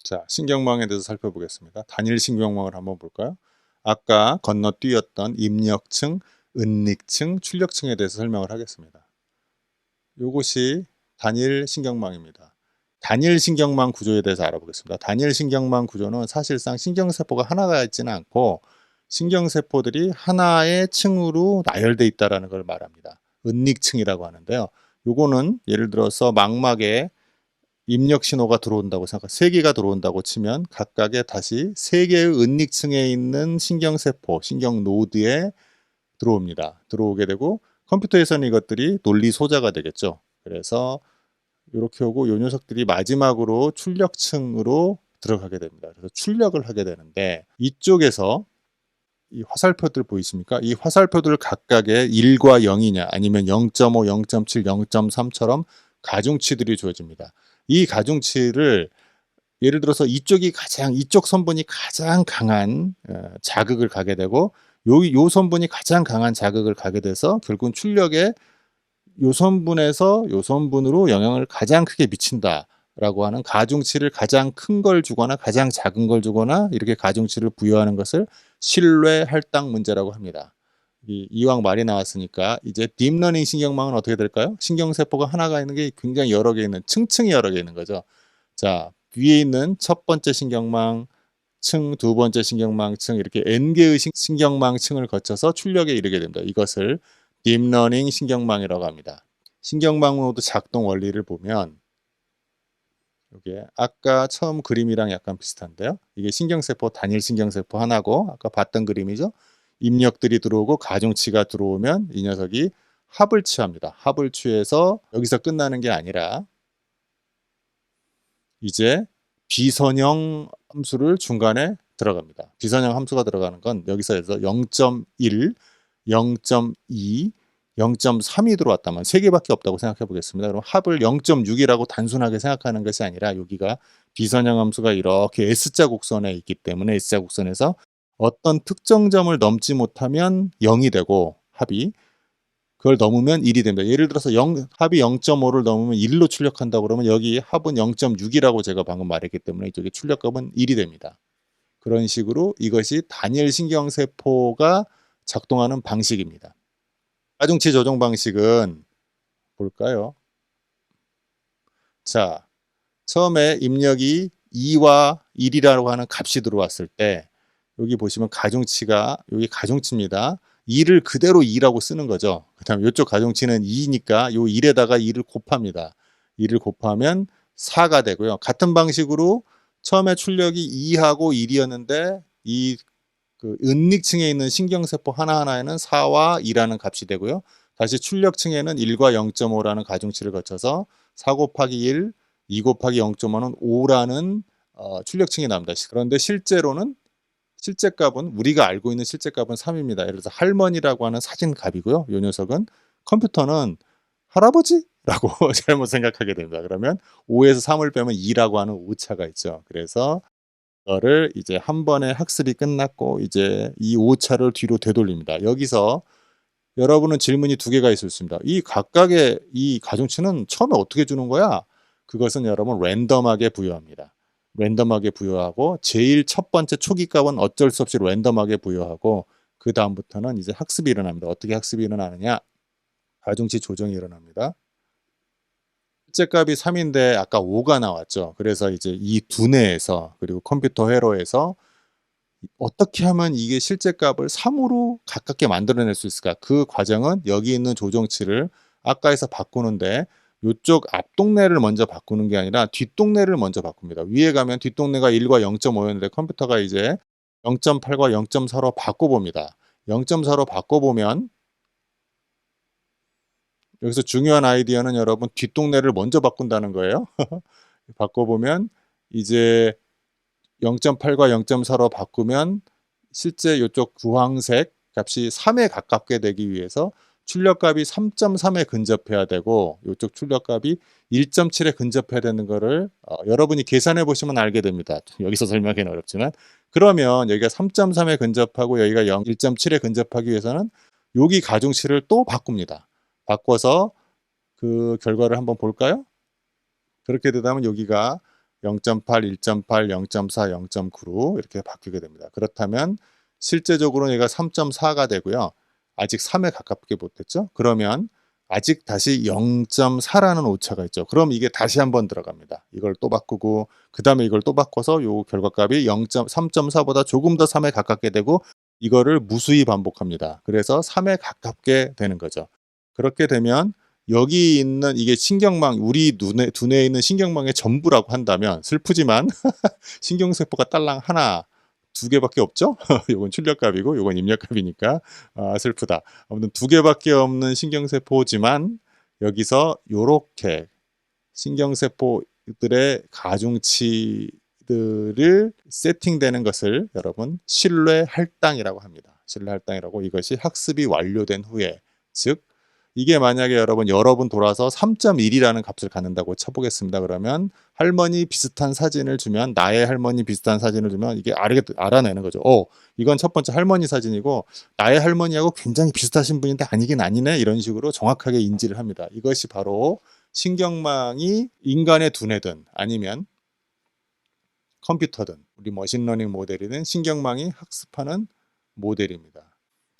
자, 신경망에 대해서 살펴보겠습니다. 단일 신경망을 한번 볼까요? 아까 건너뛰었던 입력층, 은닉층, 출력층에 대해서 설명을 하겠습니다. 요것이 단일 신경망입니다. 단일 신경망 구조에 대해서 알아보겠습니다. 단일 신경망 구조는 사실상 신경세포가 하나가 있지는 않고 신경세포들이 하나의 층으로 나열되어 있다는 걸 말합니다. 은닉층이라고 하는데요. 요거는 예를 들어서 망막에 입력 신호가 들어온다고 생각, 3개가 들어온다고 치면 각각의 다시 3개의 은닉층에 있는 신경세포, 신경노드에 들어옵니다. 들어오게 되고 컴퓨터에서는 이것들이 논리 소자가 되겠죠. 그래서 이렇게 오고 요 녀석들이 마지막으로 출력층으로 들어가게 됩니다. 그래서 출력을 하게 되는데 이쪽에서 이 화살표들 보이십니까? 이 화살표들 각각의 1과 0이냐 아니면 0.5, 0.7, 0.3처럼 가중치들이 주어집니다. 이 가중치를 예를 들어서 이쪽 선분이 가장 강한 자극을 가게 되고 요 선분이 가장 강한 자극을 가게 돼서 결국은 출력에 요 선분에서 요 선분으로 영향을 가장 크게 미친다라고 하는 가중치를 가장 큰 걸 주거나 가장 작은 걸 주거나 이렇게 가중치를 부여하는 것을 신뢰 할당 문제라고 합니다. 이왕 말이 나왔으니까 이제 딥러닝 신경망은 어떻게 될까요? 신경세포가 하나가 있는 게 굉장히 여러 개 있는 층층이 여러 개 있는 거죠. 자, 위에 있는 첫 번째 신경망 층, 두 번째 신경망 층 이렇게 N개의 신경망 층을 거쳐서 출력에 이르게 됩니다. 이것을 딥러닝 신경망이라고 합니다. 신경망 노드 작동 원리를 보면 이게 아까 처음 그림이랑 약간 비슷한데요. 이게 신경세포 단일 신경세포 하나고 아까 봤던 그림이죠. 입력들이 들어오고 가중치가 들어오면 이 녀석이 합을 취합니다. 합을 취해서 여기서 끝나는 게 아니라 이제 비선형 함수를 중간에 들어갑니다. 비선형 함수가 들어가는 건 여기서 해서 0.1, 0.2, 0.3이 들어왔다면 3개밖에 없다고 생각해 보겠습니다. 그럼 합을 0.6이라고 단순하게 생각하는 것이 아니라 여기가 비선형 함수가 이렇게 S자 곡선에 있기 때문에 S자 곡선에서 어떤 특정 점을 넘지 못하면 0이 되고 합이 그걸 넘으면 1이 됩니다. 예를 들어서 합이 0.5를 넘으면 1로 출력한다고 그러면 여기 합은 0.6이라고 제가 방금 말했기 때문에 이쪽에 출력값은 1이 됩니다. 그런 식으로 이것이 단일 신경세포가 작동하는 방식입니다. 가중치 조정 방식은 볼까요? 자, 처음에 입력이 2와 1이라고 하는 값이 들어왔을 때 여기 보시면 가중치가 여기 가중치입니다. 2를 그대로 2라고 쓰는 거죠. 그 다음에 이쪽 가중치는 2니까 요 1에다가 2를 곱합니다. 2를 곱하면 4가 되고요. 같은 방식으로 처음에 출력이 2하고 1이었는데 이 그 은닉층에 있는 신경세포 하나하나에는 4와 2라는 값이 되고요. 다시 출력층에는 1과 0.5라는 가중치를 거쳐서 4 곱하기 1, 2 곱하기 0.5는 5라는 출력층이 나옵니다. 그런데 실제로는 실제 값은 우리가 알고 있는 실제 값은 3입니다. 예를 들어서 할머니라고 하는 사진 값이고요. 이 녀석은 컴퓨터는 할아버지라고 잘못 생각하게 됩니다. 그러면 5에서 3을 빼면 2라고 하는 오차가 있죠. 그래서 이거를 이제 한 번에 학습이 끝났고 이제 이 오차를 뒤로 되돌립니다. 여기서 여러분은 질문이 2개가 있을 수 있습니다. 이 각각의 이 가중치는 처음에 어떻게 주는 거야? 그것은 여러분 랜덤하게 부여합니다. 랜덤하게 부여하고 제일 첫 번째 초기 값은 어쩔 수 없이 랜덤하게 부여하고 그 다음부터는 이제 학습이 일어납니다. 어떻게 학습이 일어나느냐? 가중치 조정이 일어납니다. 실제 값이 3인데 아까 5가 나왔죠. 그래서 이제 이 두뇌에서 그리고 컴퓨터 회로에서 어떻게 하면 이게 실제 값을 3으로 가깝게 만들어낼 수 있을까? 그 과정은 여기 있는 조정치를 아까에서 바꾸는데 이쪽 앞동네를 먼저 바꾸는 게 아니라 뒷동네를 먼저 바꿉니다. 위에 가면 뒷동네가 1과 0.5였는데 컴퓨터가 이제 0.8과 0.4로 바꿔봅니다. 0.4로 바꿔보면 여기서 중요한 아이디어는 여러분 뒷동네를 먼저 바꾼다는 거예요. 바꿔보면 이제 0.8과 0.4로 바꾸면 실제 이쪽 주황색 값이 3에 가깝게 되기 위해서 출력값이 3.3에 근접해야 되고 이쪽 출력값이 1.7에 근접해야 되는 거를 여러분이 계산해 보시면 알게 됩니다. 여기서 설명하기는 어렵지만 그러면 여기가 3.3에 근접하고 여기가 1.7에 근접하기 위해서는 여기 가중치를 또 바꿉니다. 바꿔서 그 결과를 한번 볼까요? 그렇게 되다면 여기가 0.8, 1.8, 0.4, 0.9로 이렇게 바뀌게 됩니다. 그렇다면 실제적으로 얘가 3.4가 되고요. 아직 3에 가깝게 못했죠. 그러면 아직 다시 0.4라는 오차가 있죠. 그럼 이게 다시 한번 들어갑니다. 이걸 또 바꾸고 그 다음에 이걸 또 바꿔서 요 결과값이 3.4보다 조금 더 3에 가깝게 되고 이거를 무수히 반복합니다. 그래서 3에 가깝게 되는 거죠. 그렇게 되면 여기 있는 이게 신경망, 우리 두뇌에 있는 신경망의 전부라고 한다면 슬프지만 신경세포가 딸랑 하나, 두 개밖에 없죠? 요건 출력값이고 요건 입력값이니까 슬프다. 아무튼 두 개밖에 없는 신경세포지만 여기서 요렇게 신경세포들의 가중치들을 세팅되는 것을 여러분 신뢰 할당이라고 합니다. 신뢰 할당이라고 이것이 학습이 완료된 후에 즉 이게 만약에 여러분 돌아서 3.1이라는 값을 갖는다고 쳐보겠습니다. 그러면 할머니 비슷한 사진을 주면 나의 할머니 비슷한 사진을 주면 이게 알아내는 거죠. 이건 첫 번째 할머니 사진이고 나의 할머니하고 굉장히 비슷하신 분인데 아니긴 아니네 이런 식으로 정확하게 인지를 합니다. 이것이 바로 신경망이 인간의 두뇌든 아니면 컴퓨터든 우리 머신러닝 모델이든 신경망이 학습하는 모델입니다.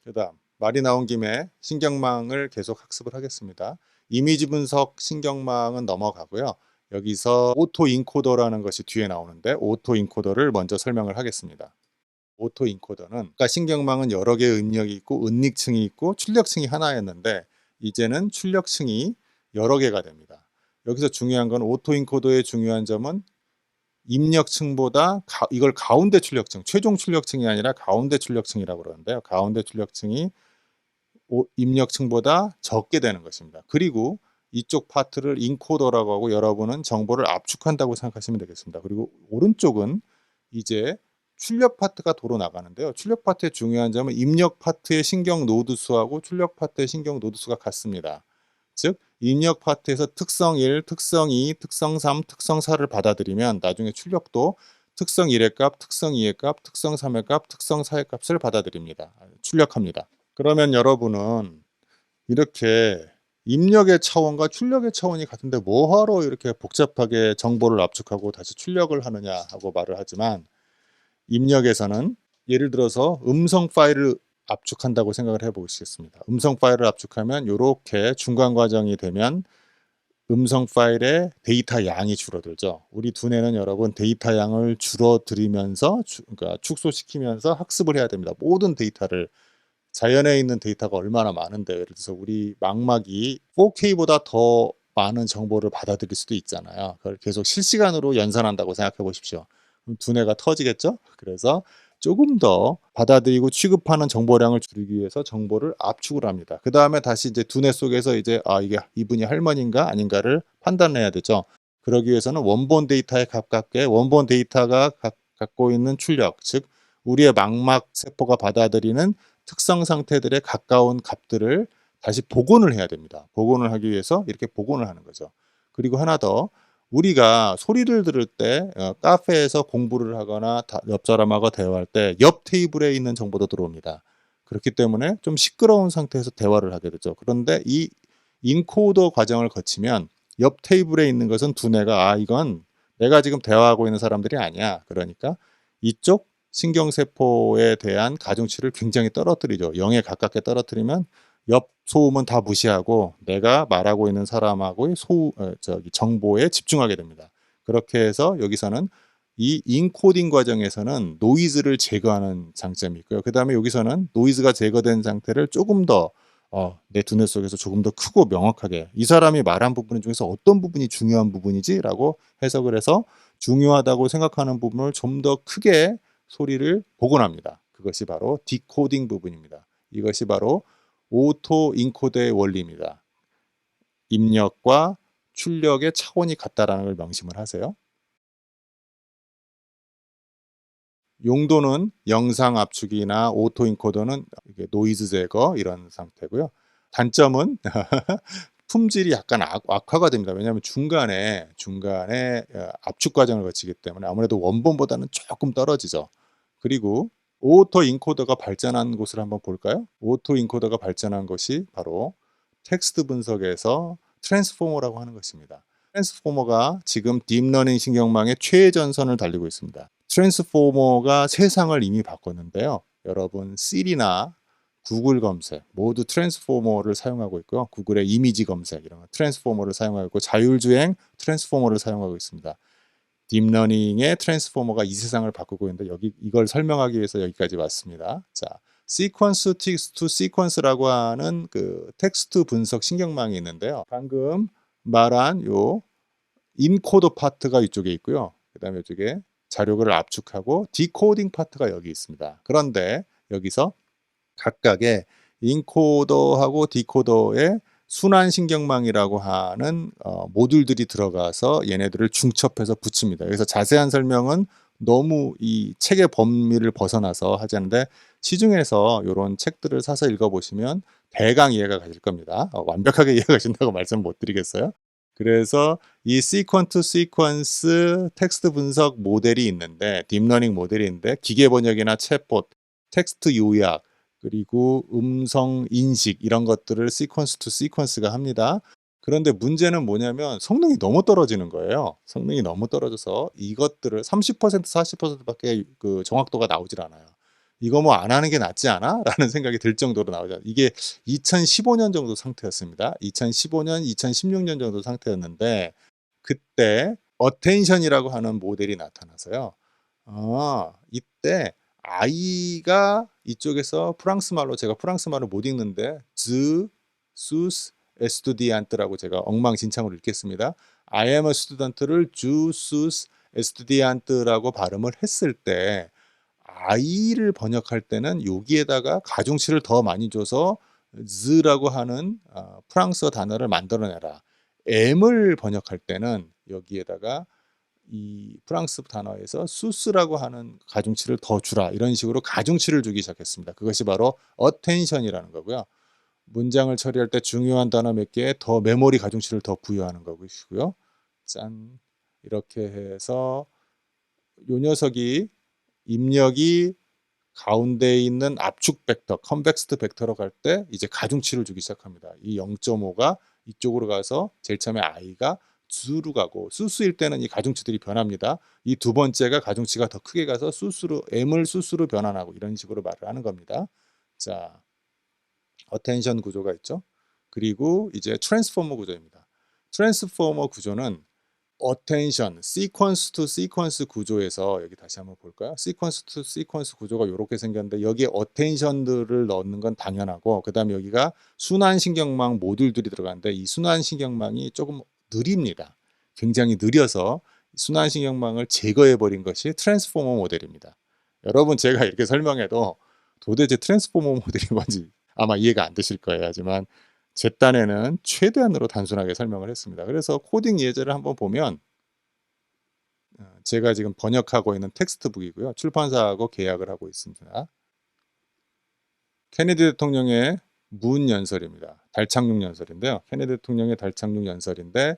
그 다음 말이 나온 김에 신경망을 계속 학습을 하겠습니다. 이미지 분석 신경망은 넘어가고요. 여기서 오토 인코더라는 것이 뒤에 나오는데 오토 인코더를 먼저 설명을 하겠습니다. 오토 인코더는 그러니까 신경망은 여러 개의 입력이 있고 은닉층이 있고 출력층이 하나였는데 이제는 출력층이 여러 개가 됩니다. 여기서 중요한 건 오토 인코더의 중요한 점은 입력층보다 이걸 가운데 출력층, 최종 출력층이 아니라 가운데 출력층이라고 그러는데요. 가운데 출력층이 입력층보다 적게 되는 것입니다. 그리고 이쪽 파트를 인코더라고 하고 여러분은 정보를 압축한다고 생각하시면 되겠습니다. 그리고 오른쪽은 이제 출력 파트가 도로 나가는데요. 출력 파트의 중요한 점은 입력 파트의 신경 노드 수하고 출력 파트의 신경 노드 수가 같습니다. 즉 입력 파트에서 특성 1, 특성 2, 특성 3, 특성 4를 받아들이면 나중에 출력도 특성 1의 값, 특성 2의 값, 특성 3의 값, 특성 4의 값을 받아들입니다. 출력합니다. 그러면 여러분은 이렇게 입력의 차원과 출력의 차원이 같은데 뭐하러 이렇게 복잡하게 정보를 압축하고 다시 출력을 하느냐 하고 말을 하지만 입력에서는 예를 들어서 음성 파일을 압축한다고 생각을 해보시겠습니다. 음성 파일을 압축하면 이렇게 중간 과정이 되면 음성 파일의 데이터 양이 줄어들죠. 우리 두뇌는 여러분 데이터 양을 줄어들이면서 그러니까 축소시키면서 학습을 해야 됩니다. 모든 데이터를 자연에 있는 데이터가 얼마나 많은데 예를 들어서 우리 망막이 4K보다 더 많은 정보를 받아들일 수도 있잖아요. 그걸 계속 실시간으로 연산한다고 생각해 보십시오. 그럼 두뇌가 터지겠죠? 그래서 조금 더 받아들이고 취급하는 정보량을 줄이기 위해서 정보를 압축을 합니다. 그 다음에 다시 이제 두뇌 속에서 이제 이게 이분이 할머니인가 아닌가를 판단해야 되죠. 그러기 위해서는 원본 데이터에 가깝게 원본 데이터가 갖고 있는 출력, 즉 우리의 망막 세포가 받아들이는 특성 상태들에 가까운 값들을 다시 복원을 해야 됩니다. 복원을 하기 위해서 이렇게 복원을 하는 거죠. 그리고 하나 더 우리가 소리를 들을 때 카페에서 공부를 하거나 옆 사람하고 대화할 때 옆 테이블에 있는 정보도 들어옵니다. 그렇기 때문에 좀 시끄러운 상태에서 대화를 하게 되죠. 그런데 이 인코더 과정을 거치면 옆 테이블에 있는 것은 두뇌가 이건 내가 지금 대화하고 있는 사람들이 아니야. 그러니까 이쪽 신경세포에 대한 가중치를 굉장히 떨어뜨리죠. 0에 가깝게 떨어뜨리면 옆 소음은 다 무시하고 내가 말하고 있는 사람하고의 정보에 집중하게 됩니다. 그렇게 해서 여기서는 이 인코딩 과정에서는 노이즈를 제거하는 장점이 있고요. 그 다음에 여기서는 노이즈가 제거된 상태를 조금 더 내 두뇌 속에서 조금 더 크고 명확하게 이 사람이 말한 부분 중에서 어떤 부분이 중요한 부분이지? 라고 해석을 해서 중요하다고 생각하는 부분을 좀 더 크게 소리를 복원합니다. 그것이 바로 디코딩 부분입니다. 이것이 바로 오토 인코더의 원리입니다. 입력과 출력의 차원이 같다라는 걸 명심을 하세요. 용도는 영상 압축이나 오토 인코더는 노이즈 제거 이런 상태고요. 단점은 품질이 약간 악화가 됩니다. 왜냐하면 중간에 압축 과정을 거치기 때문에 아무래도 원본보다는 조금 떨어지죠. 그리고 오토 인코더가 발전한 곳을 한번 볼까요? 오토 인코더가 발전한 것이 바로 텍스트 분석에서 트랜스포머라고 하는 것입니다. 트랜스포머가 지금 딥러닝 신경망의 최전선을 달리고 있습니다. 트랜스포머가 세상을 이미 바꿨는데요. 여러분 시리나 구글 검색 모두 트랜스포머를 사용하고 있고요. 구글의 이미지 검색 이런 거 트랜스포머를 사용하고 있고 자율주행 트랜스포머를 사용하고 있습니다. 딥러닝의 트랜스포머가 이 세상을 바꾸고 있는데 여기 이걸 설명하기 위해서 여기까지 왔습니다. 자, 시퀀스 투 시퀀스라고 하는 그 텍스트 분석 신경망이 있는데요. 방금 말한 요 인코더 파트가 이쪽에 있고요. 그다음에 이쪽에 자료를 압축하고 디코딩 파트가 여기 있습니다. 그런데 여기서 각각의 인코더하고 디코더의 순환신경망이라고 하는 모듈들이 들어가서 얘네들을 중첩해서 붙입니다. 그래서 자세한 설명은 너무 이 책의 범위를 벗어나서 하지 않는데 시중에서 이런 책들을 사서 읽어보시면 대강 이해가 가실 겁니다. 완벽하게 이해가 가신다고 말씀 못 드리겠어요. 그래서 이 시퀀트 시퀀스 텍스트 분석 모델이 있는데 딥러닝 모델이 있는데 기계 번역이나 챗봇, 텍스트 요약 그리고 음성 인식 이런 것들을 시퀀스 투 시퀀스가 합니다. 그런데 문제는 뭐냐면 성능이 너무 떨어지는 거예요. 성능이 너무 떨어져서 이것들을 30% 40%밖에 그 정확도가 나오질 않아요. 이거 뭐 안 하는 게 낫지 않아? 라는 생각이 들 정도로 나오죠. 이게 2015년 정도 상태였습니다. 2015년, 2016년 정도 상태였는데 그때 어텐션이라고 하는 모델이 나타나서요. 이때 아이가 이쪽에서 프랑스 말로 제가 프랑스 말을 못 읽는데 즈 수스 에스투디안트라고 제가 엉망진창으로 읽겠습니다. I am a student를 주 수스 에스투디안트라고 발음을 했을 때 아이를 번역할 때는 여기에다가 가중치를 더 많이 줘서 z라고 하는 프랑스어 단어를 만들어내라. m을 번역할 때는 여기에다가 이 프랑스 단어에서 수스라고 하는 가중치를 더 주라. 이런 식으로 가중치를 주기 시작했습니다. 그것이 바로 attention이라는 거고요. 문장을 처리할 때 중요한 단어 몇 개에 더 메모리 가중치를 더 부여하는 것이고요. 짠. 이렇게 해서 요 녀석이 입력이 가운데 있는 압축 벡터, 컨벡스트 벡터로 갈 때 이제 가중치를 주기 시작합니다. 이 0.5가 이쪽으로 가서 제일 처음에 i가 수로 가고 수수일 때는 이 가중치들이 변합니다. 이 두 번째가 가중치가 더 크게 가서 수수로 m을 수수로 변환하고 이런 식으로 말을 하는 겁니다. 자, 어텐션 구조가 있죠. 그리고 이제 트랜스포머 구조입니다. 트랜스포머 구조는 어텐션, 시퀀스 투 시퀀스 구조에서 여기 다시 한번 볼까요? 시퀀스 투 시퀀스 구조가 이렇게 생겼는데 여기에 어텐션들을 넣는 건 당연하고 그다음에 여기가 순환신경망 모듈들이 들어가는데 이 순환신경망이 조금 느립니다. 굉장히 느려서 순환신경망을 제거해 버린 것이 트랜스포머 모델입니다. 여러분 제가 이렇게 설명해도 도대체 트랜스포머 모델이 뭔지 아마 이해가 안 되실 거예요. 하지만 제 딴에는 최대한으로 단순하게 설명을 했습니다. 그래서 코딩 예제를 한번 보면 제가 지금 번역하고 있는 텍스트북이고요. 출판사하고 계약을 하고 있습니다. 케네디 대통령의 문 연설입니다. 달 착륙 연설인데요. 케네디 대통령의 달 착륙 연설인데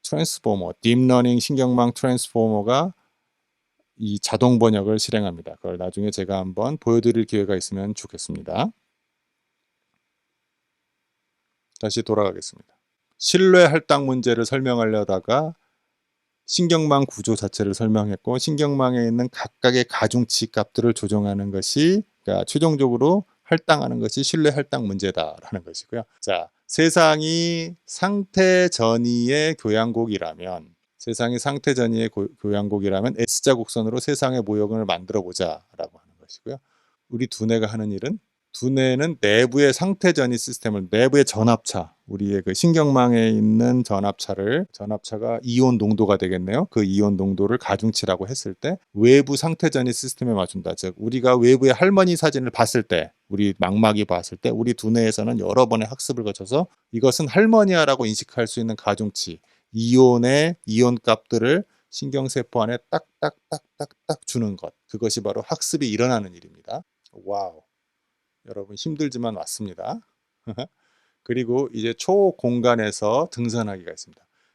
트랜스포머, 딥러닝 신경망 트랜스포머가 이 자동 번역을 실행합니다. 그걸 나중에 제가 한번 보여드릴 기회가 있으면 좋겠습니다. 다시 돌아가겠습니다. 신뢰 할당 문제를 설명하려다가 신경망 구조 자체를 설명했고 신경망에 있는 각각의 가중치 값들을 조정하는 것이 그러니까 최종적으로 할당하는 것이 신뢰 할당 문제다라는 것이고요. 자, 세상이 상태 전이의 교향곡이라면 세상이 상태 전이의 교향곡이라면 S자 곡선으로 세상의 모형을 만들어 보자라고 하는 것이고요. 우리 두뇌가 하는 일은 두뇌는 내부의 상태 전이 시스템을 내부의 전압차 우리의 그 신경망에 있는 전압차가 이온 농도가 되겠네요. 그 이온 농도를 가중치라고 했을 때 외부 상태 전이 시스템에 맞춘다. 즉 우리가 외부의 할머니 사진을 봤을 때 우리 망막이 봤을 때 우리 두뇌에서는 여러 번의 학습을 거쳐서 이것은 할머니야라고 인식할 수 있는 가중치 이온의 이온 값들을 신경세포 안에 딱딱딱딱딱 주는 것 그것이 바로 학습이 일어나는 일입니다. 와우. 여러분 힘들지만 왔습니다. 그리고 이제 초공간에서 등산하기가 있습니다.